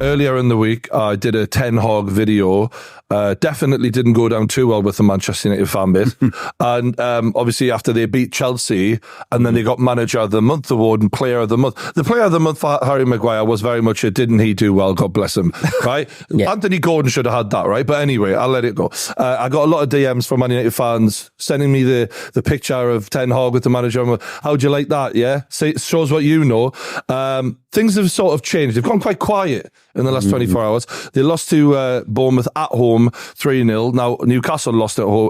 earlier in the week, I did a Ten Hag video. Definitely didn't go down too well with the Manchester United fan base. And obviously after they beat Chelsea and then they got Manager of the Month award and Player of the Month. The Player of the Month for Harry Maguire was very much a didn't he do well, God bless him, right? Yeah. Anthony Gordon should have had that, right? But anyway, I'll let it go. I got a lot of DMs from Man United fans sending me the picture of Ten Hag with the Manager. How'd you like that? Yeah? It shows what you know. Things have sort of changed. They've gone quite quiet in the last 24 hours. They lost to Bournemouth at home 3-0. Now, Newcastle lost at home,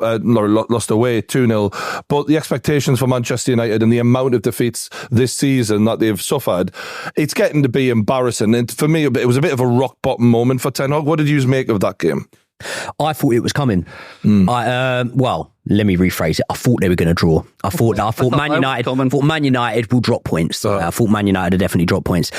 lost away 2-0. But the expectations for Manchester United and the amount of defeats this season that they've suffered, it's getting to be embarrassing. And for me, it was a bit of a rock bottom moment for Ten Hag. What did you make of that game? I thought it was coming. Well, let me rephrase it. I thought they were going to draw. I thought Man United will drop points. I thought Man United would definitely drop points.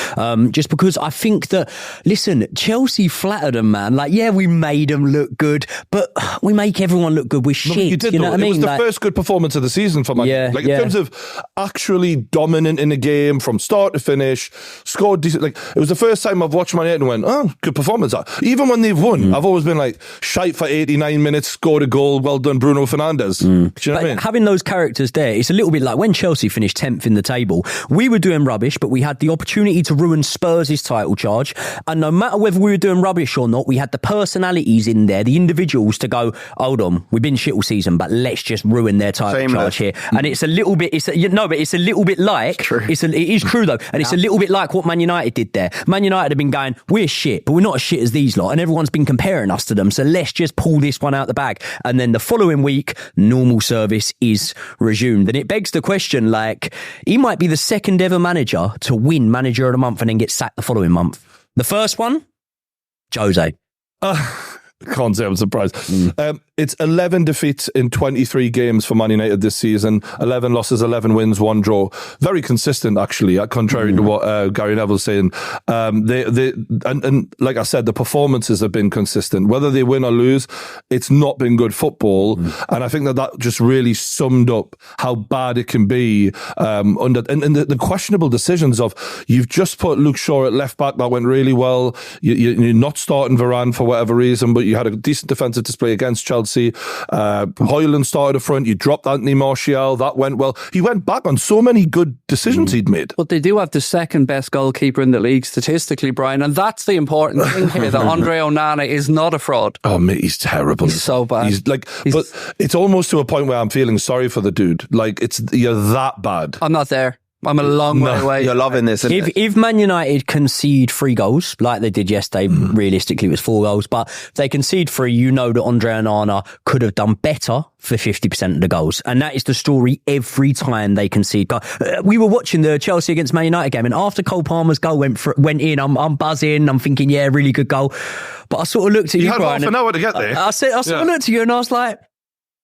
Just because I think that, listen, Chelsea flattered them, man. Like, yeah, we made them look good, but we make everyone look good with shit. You know what I mean? It was the first good performance of the season for Man United. In terms of actually dominant in the game from start to finish, scored decent. Like, it was the first time I've watched Man United and went, oh, good performance. Even when they've won, I've always been like, shite for 89 minutes, scored a goal, well done, Bruno Fernandes. Do you know what I mean? Having those characters there, it's a little bit like when Chelsea finished 10th in the table. We were doing rubbish, but we had the opportunity to ruin Spurs' title charge. And no matter whether we were doing rubbish or not, we had the personalities in there, the individuals to go, hold on, we've been shit all season, but let's just ruin their title charge here. And it's a little bit, it's a little bit like, it is true though. And it's a little bit like what Man United did there. Man United have been going, we're shit, but we're not as shit as these lot. And everyone's been comparing us to them. So let's just pull this one out the bag. And then the following week, normal service is resumed. And it begs the question, like, he might be the second ever manager to win Manager of the Month and then get sacked the following month. The first one, Jose. Can't say I'm surprised. It's 11 defeats in 23 games for Man United this season. 11 losses, 11 wins, 1 draw. Very consistent, actually, contrary to what Gary Neville's saying. And like I said, the performances have been consistent. Whether they win or lose, it's not been good football. And I think that just really summed up how bad it can be under the questionable decisions of, you've just put Luke Shaw at left back, that went really well. You're not starting Varane for whatever reason, but you had a decent defensive display against Chelsea. Højlund started up front. You dropped Anthony Martial. That went well. He went back on so many good decisions he'd made. But they do have the second best goalkeeper in the league statistically, Brian, and that's the important thing here, that Andre Onana is not a fraud. Oh, mate, he's terrible. He's so bad. But it's almost to a point where I'm feeling sorry for the dude. Like, you're that bad. I'm not there. I'm a long way away. You're loving this, isn't it? If Man United concede 3 goals, like they did yesterday, realistically it was 4 goals, but if they concede 3, you know that Andre Onana could have done better for 50% of the goals. And that is the story every time they concede. We were watching the Chelsea against Man United game, and after Cole Palmer's goal went in, I'm buzzing, I'm thinking, yeah, really good goal. But I sort of looked at you, had Brian, half an hour to get there. I sort of looked at you and I was like,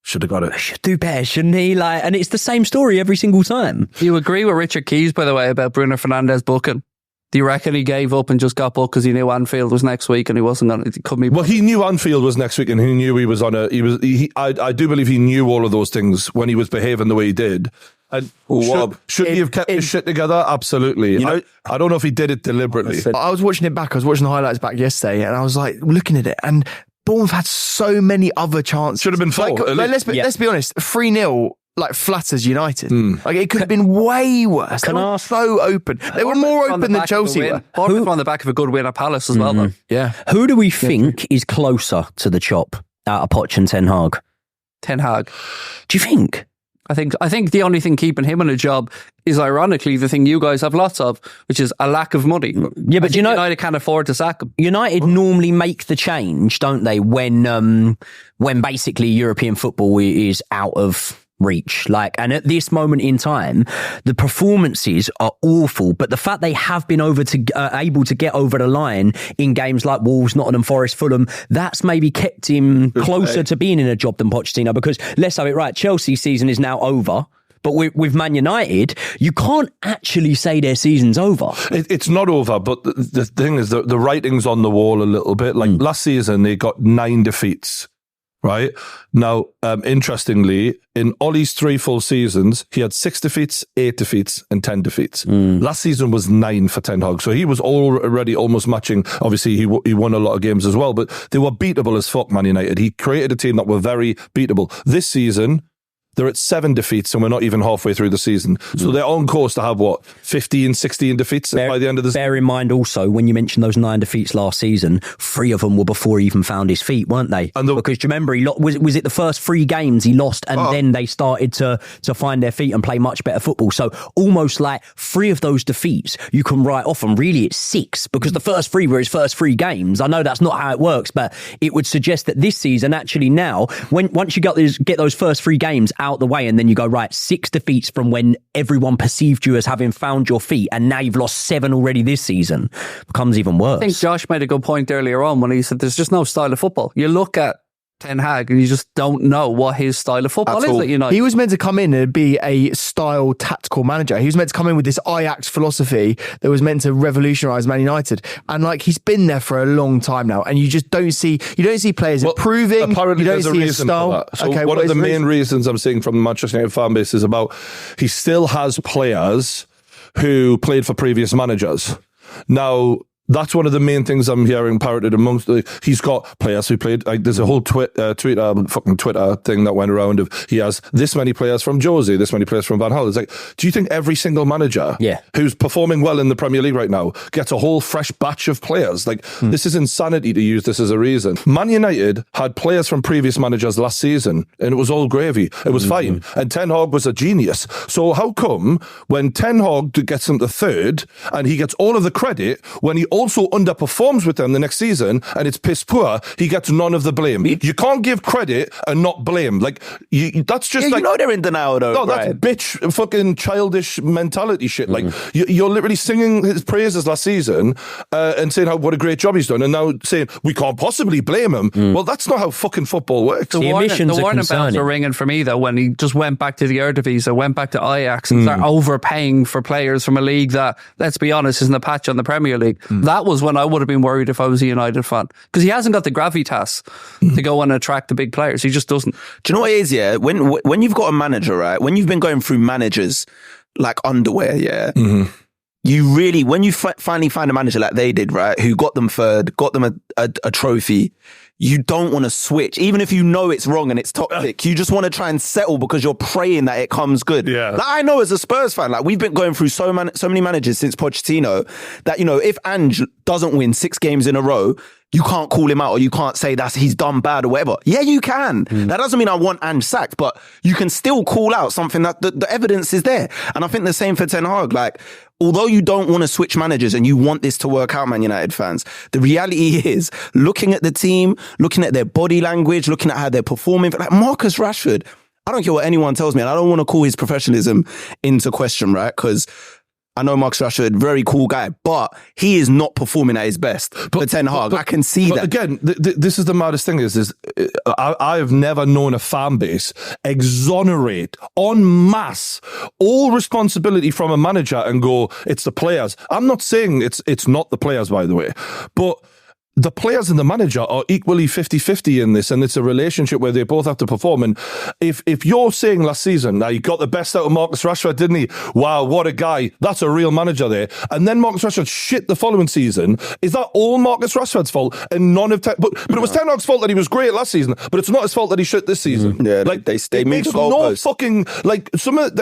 should have got it. Should do better, shouldn't he? And it's the same story every single time. Do you agree with Richard Keys, by the way, about Bruno Fernandes booking? Do you reckon he gave up and just got booked because he knew Anfield was next week and he wasn't going to? Well, he knew Anfield was next week and he knew he was on I do believe he knew all of those things when he was behaving the way he did. And should he have kept his shit together? Absolutely. I don't know if he did it deliberately. I was watching it back. I was watching the highlights back yesterday, and I was like looking at it, and Bournemouth had so many other chances. Should have been 4. Let's be honest. 3-0 flatters United. Like, it could have been way worse. They were so open. They were more open than Chelsea were. Bournemouth on the back of a good win at Palace as well, though. Yeah. Who do we think is closer to the chop out of Poch and Ten Hag? Ten Hag. Do you think? I think the only thing keeping him in a job is, ironically, the thing you guys have lots of, which is a lack of money. Yeah, but United can't afford to sack him. United normally make the change, don't they, when basically European football is out of reach. And at this moment in time, the performances are awful, but the fact they have been able to get over the line in games like Wolves, Nottingham Forest, Fulham, that's maybe kept him closer to being in a job than Pochettino, because let's have it right, Chelsea's season is now over. But with Man United, you can't actually say their season's over. It's not over, but the thing is, the writing's on the wall a little bit. Last season, they got 9 defeats. right? Now, interestingly, in Ollie's 3 full seasons, he had 6 defeats, 8 defeats, and 10 defeats. Last season was 9 for Ten Hag. So he was already almost matching. Obviously, he won a lot of games as well, but they were beatable as fuck, Man United. He created a team that were very beatable. This season, they're at 7 defeats and we're not even halfway through the season. So they're on course to have, 15, 16 defeats by the end of the season? Bear in mind also, when you mentioned those 9 defeats last season, 3 of them were before he even found his feet, weren't they? Because do you remember, was it the first 3 games he lost and then they started to find their feet and play much better football? So almost like 3 of those defeats you can write off, and really it's 6 because the first 3 were his first 3 games. I know that's not how it works, but it would suggest that this season, actually now, once you get those first 3 games out the way, and then you go, right, 6 defeats from when everyone perceived you as having found your feet, and now you've lost 7 already this season, becomes even worse. I think Josh made a good point earlier on when he said there's just no style of football. You look at Ten Hag and you just don't know what his style of football is at United. He was meant to come in and be a style tactical manager. He was meant to come in with this Ajax philosophy that was meant to revolutionise Man United. And he's been there for a long time now, and you just don't see players improving. Apparently you don't there's see a reason style. for that. So one of the main reasons I'm seeing from the Manchester United fan base is about he still has players who played for previous managers. Now, that's one of the main things I'm hearing parroted amongst. He's got players who played. There's a whole Twitter thing that went around of he has this many players from Josie, this many players from Van Gaal. It's like, do you think every single manager who's performing well in the Premier League right now gets a whole fresh batch of players? This is insanity to use this as a reason. Man United had players from previous managers last season, and it was all gravy. It was fine. And Ten Hag was a genius. So how come when Ten Hag gets him to 3rd and he gets all of the credit, when he also underperforms with them the next season and it's piss poor, he gets none of the blame? You can't give credit and not blame. That's just they're in denial though. No, that's bitch fucking childish mentality shit. You're literally singing his praises last season and saying what a great job he's done, and now saying we can't possibly blame him. Well, that's not how fucking football works. The warning bells are ringing for me though when he just went back to the Eredivisie, went back to Ajax and started overpaying for players from a league that, let's be honest, isn't a patch on the Premier League. That was when I would have been worried if I was a United fan, because he hasn't got the gravitas to go and attract the big players. He just doesn't. Do you know what it is? Yeah, when you've got a manager, right? When you've been going through managers like underwear, you really, when you finally find a manager like they did, right, who got them 3rd, got them a trophy, you don't want to switch, even if you know it's wrong and it's toxic. You just want to try and settle because you're praying that it comes good. Yeah. I know as a Spurs fan, we've been going through so many managers since Pochettino that, if Ange doesn't win 6 games in a row, you can't call him out or you can't say he's done bad or whatever. Yeah, you can. That doesn't mean I want Ange sacked, but you can still call out something that the evidence is there. And I think the same for Ten Hag. Although you don't want to switch managers and you want this to work out, Man United fans, the reality is looking at the team, looking at their body language, looking at how they're performing. Marcus Rashford, I don't care what anyone tells me, and I don't want to call his professionalism into question, right? Because I know Marcus Rashford, very cool guy, but he is not performing at his best. For Ten Hag, I can see that. Again, this is the maddest thing is I've never known a fan base exonerate en masse all responsibility from a manager and go, it's the players. I'm not saying it's not the players, by the way, but the players and the manager are equally 50-50 in this, and it's a relationship where they both have to perform. And if you're saying last season, now he got the best out of Marcus Rashford, didn't he? Wow, what a guy. That's a real manager there. And then Marcus Rashford shit the following season. Is that all Marcus Rashford's fault? And none of but it was Ten Hag's fault that he was great last season, but it's not his fault that he shit this season. Yeah, they moved the goalpost. Fucking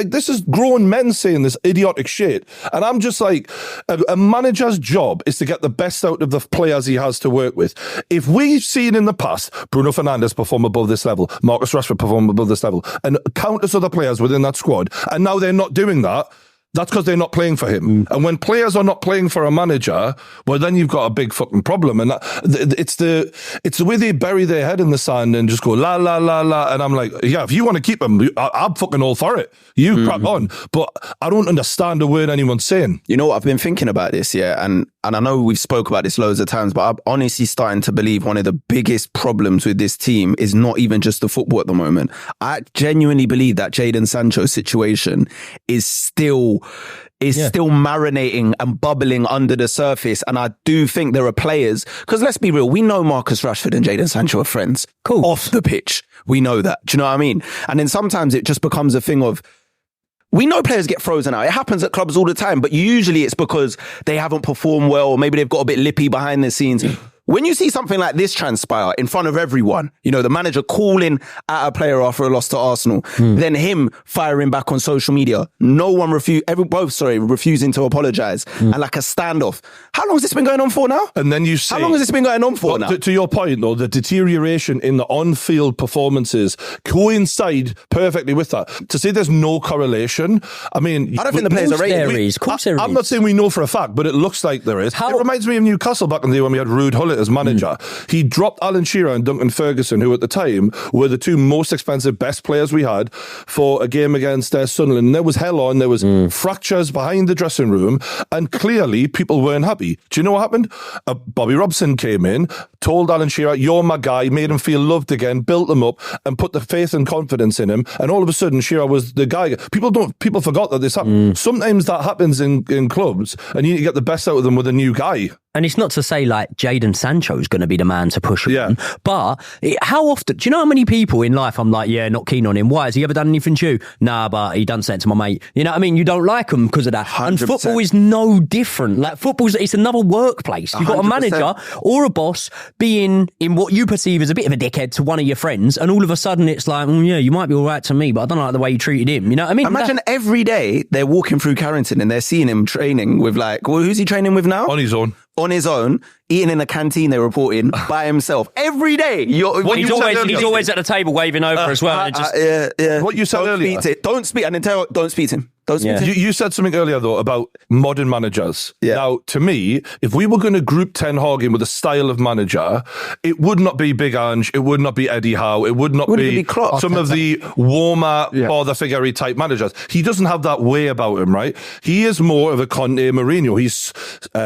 this is grown men saying this idiotic shit. And I'm just a manager's job is to get the best out of the players he has to work with. If we've seen in the past Bruno Fernandes perform above this level, Marcus Rashford perform above this level, and countless other players within that squad, and now they're not doing that, that's because they're not playing for him. And when players are not playing for a manager, well, then you've got a big fucking problem. And it's the way they bury their head in the sand and just go la la la la. And I'm like, yeah, if you want to keep him, I'm fucking all for it. You crack on. But I don't understand a word anyone's saying. You know what? I've been thinking about this, yeah, and and I know we've spoke about this loads of times, but I'm honestly starting to believe one of the biggest problems with this team is not even just the football at the moment. I genuinely believe that Jadon Sancho situation is still marinating and bubbling under the surface. And I do think there are players, because let's be real, we know Marcus Rashford and Jadon Sancho are friends. Cool. Off the pitch. We know that. Do you know what I mean? And then sometimes it just becomes a thing of, we know players get frozen out. It happens at clubs all the time, but usually it's because they haven't performed well, or maybe they've got a bit lippy behind the scenes. When you see something like this transpire in front of everyone, you know, the manager calling at a player after a loss to Arsenal, then him firing back on social media, refusing to apologise, and like a standoff. How long has this been going on for now? And then you say, how long has this been going on for now? To your point, though, the deterioration in the on-field performances coincide perfectly with that. To say there's no correlation, I mean, I don't think the players are rated. I'm not saying we know for a fact, but it looks like there is. It reminds me of Newcastle back in the day when we had Ruud Gullit as manager. He dropped Alan Shearer and Duncan Ferguson, who at the time were the two most expensive best players we had, for a game against Sunderland. And there was hell on, there was fractures behind the dressing room, and clearly people weren't happy. Do you know what happened? Bobby Robson came in, told Alan Shearer, you're my guy, made him feel loved again, built him up, and put the faith and confidence in him. And all of a sudden, Shearer was the guy. People forgot that this happened. Sometimes that happens in clubs, and you need to get the best out of them with a new guy. And it's not to say like Jadon Sancho is going to be the man to push him on, but how often, do you know how many people in life I'm like, yeah, not keen on him. Why? Has he ever done anything to you? Nah, but he done something to my mate. You know what I mean? You don't like him because of that. 100%. And football is no different. Like it's another workplace. You've got a manager or a boss being in what you perceive as a bit of a dickhead to one of your friends, and all of a sudden it's like, yeah, you might be all right to me, but I don't like the way you treated him. You know what I mean? Imagine every day they're walking through Carrington and they're seeing him training with who's he training with now? On his own. On his own, eating in a canteen, they're reporting, by himself. Every day. He's always at the table waving over as well. What you said earlier. Don't speak to him. You said something earlier, though, about modern managers. Yeah. Now, to me, if we were going to group Ten Hag in with a style of manager, it would not be Big Ange, it would not be Eddie Howe, it would not be some of the warmer, father figure type managers. He doesn't have that way about him, right? He is more of a Conte Mourinho. He's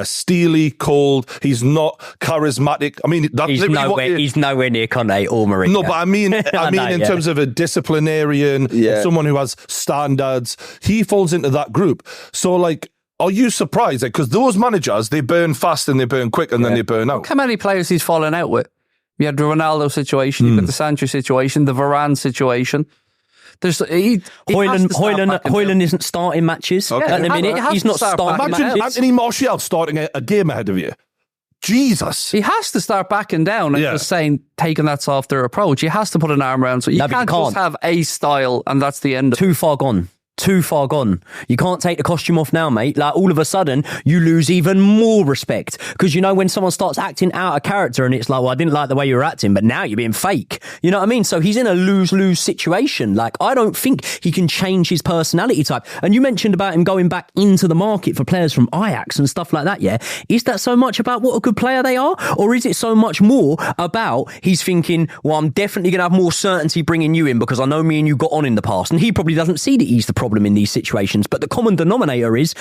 steely, cold. He's not charismatic. I mean, he's nowhere near Conte or Mourinho. No, but I mean in terms of a disciplinarian, someone who has standards, he falls into that group. So, like, are you surprised? Because those managers, they burn fast and they burn quick and then they burn out. Look how many players he's fallen out with. You had the Ronaldo situation, you've got the Sancho situation, the Varane situation. Højlund isn't starting matches at the minute. He's not starting matches. Imagine Anthony Martial starting a game ahead of you. Jesus. He has to start backing down and just taking that softer approach. He has to put an arm around. So you can't just have a style and that's the end of it. Too far gone. You can't take the costume off now, mate. Like, all of a sudden, you lose even more respect. Because, you know, when someone starts acting out of character and it's like, well, I didn't like the way you were acting, but now you're being fake. You know what I mean? So he's in a lose-lose situation. Like, I don't think he can change his personality type. And you mentioned about him going back into the market for players from Ajax and stuff like that, yeah? Is that so much about what a good player they are? Or is it so much more about he's thinking, well, I'm definitely going to have more certainty bringing you in because I know me and you got on in the past. And he probably doesn't see that he's the problem in these situations, but the common denominator is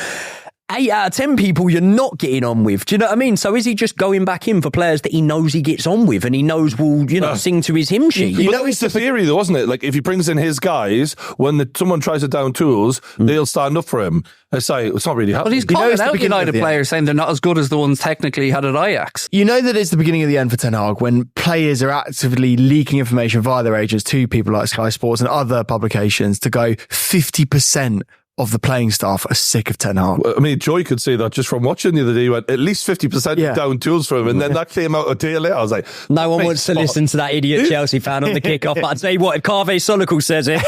8 out of 10 people you're not getting on with. Do you know what I mean? So is he just going back in for players that he knows he gets on with and he knows will, sing to his hymn sheet? But that was the theory, though, wasn't it? Like, if he brings in his guys, when someone tries to down tools, they'll stand up for him. It's not really happening. But he's calling out United players saying they're not as good as the ones technically had at Ajax. You know that it's the beginning of the end for Ten Hag when players are actively leaking information via their agents to people like Sky Sports and other publications to go 50% of the playing staff are sick of Ten Hag. I mean, Joy could say that just from watching the other day. He went at least 50% down tools for him, and then that came out a day later. I was like, no one wants to listen to that idiot Chelsea fan on the kickoff. But I'd say what if Carve Solical says it.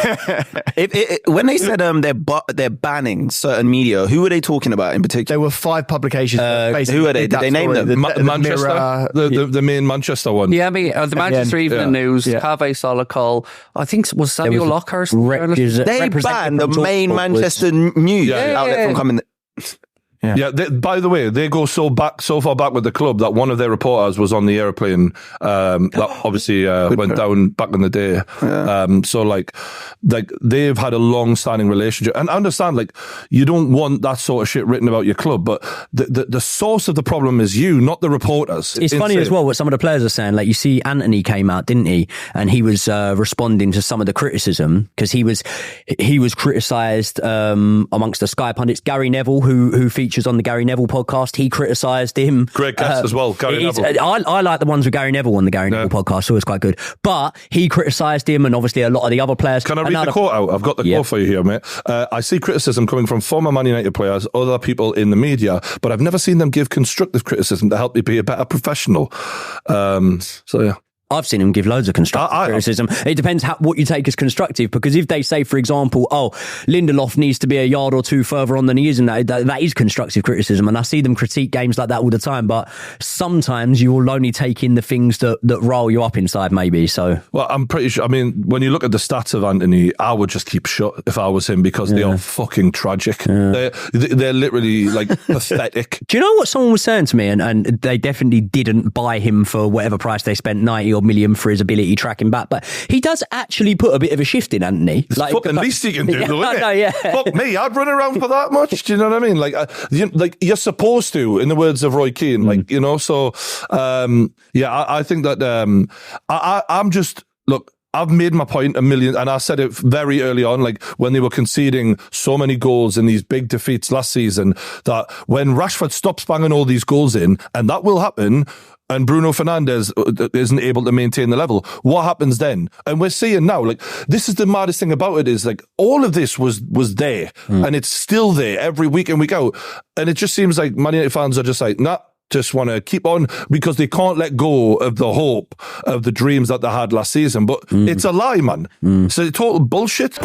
When they said they're banning certain media, who were they talking about in particular? There were 5 publications. Who are they? Did they name them? Manchester, the main Manchester one. Yeah, I mean, the Manchester Evening News, Carve Solical. I think was Samuel Lockhurst. They banned the main Manchester news outlet from coming. Yeah. By the way, they go so far back with the club that one of their reporters was on the airplane that obviously went down back in the day. Yeah. So like they've had a long-standing relationship, and I understand like you don't want that sort of shit written about your club, but the source of the problem is you, not the reporters. It's funny as well what some of the players are saying. Like you see, Anthony came out, didn't he? And he was responding to some of the criticism because he was criticised amongst the Sky pundits. Gary Neville, who features on the Gary Neville podcast, he criticised him. Great guest as well, Gary Neville. I like the ones with Gary Neville on the Gary Neville podcast, so it's quite good. But he criticised him, and obviously a lot of the other players. Can I read the quote out? I've got the quote for you here, mate. I see criticism coming from former Man United players, other people in the media, but I've never seen them give constructive criticism to help me be a better professional. So yeah. I've seen him give loads of constructive criticism. It depends what you take as constructive, because if they say, for example, Lindelof needs to be a yard or two further on than he is, and that is constructive criticism, and I see them critique games like that all the time, but sometimes you will only take in the things that roll you up inside, maybe. So, well, I'm pretty sure, I mean, when you look at the stats of Anthony, I would just keep shut if I was him, because they are fucking tragic. Yeah. They're literally like pathetic. Do you know what someone was saying to me, and they definitely didn't buy him for whatever price they spent, 90 million for his ability tracking back, but he does actually put a bit of a shift in, Anthony. It's like, fucking least he can do, though, isn't it? No, yeah. Fuck me, I'd run around for that much. Do you know what I mean? Like, you're supposed to, in the words of Roy Keane. Like, you know. So, I think that I'm just look. I've made my point a million, and I said it very early on, like when they were conceding so many goals in these big defeats last season, that when Rashford stops banging all these goals in, and that will happen, and Bruno Fernandes isn't able to maintain the level, what happens then? And we're seeing now, like, this is the maddest thing about it, is like all of this was there, and it's still there every week and week out, and it just seems like Man United fans are just like, nah, just want to keep on, because they can't let go of the hope of the dreams that they had last season. But it's a lie, man. It's a total bullshit.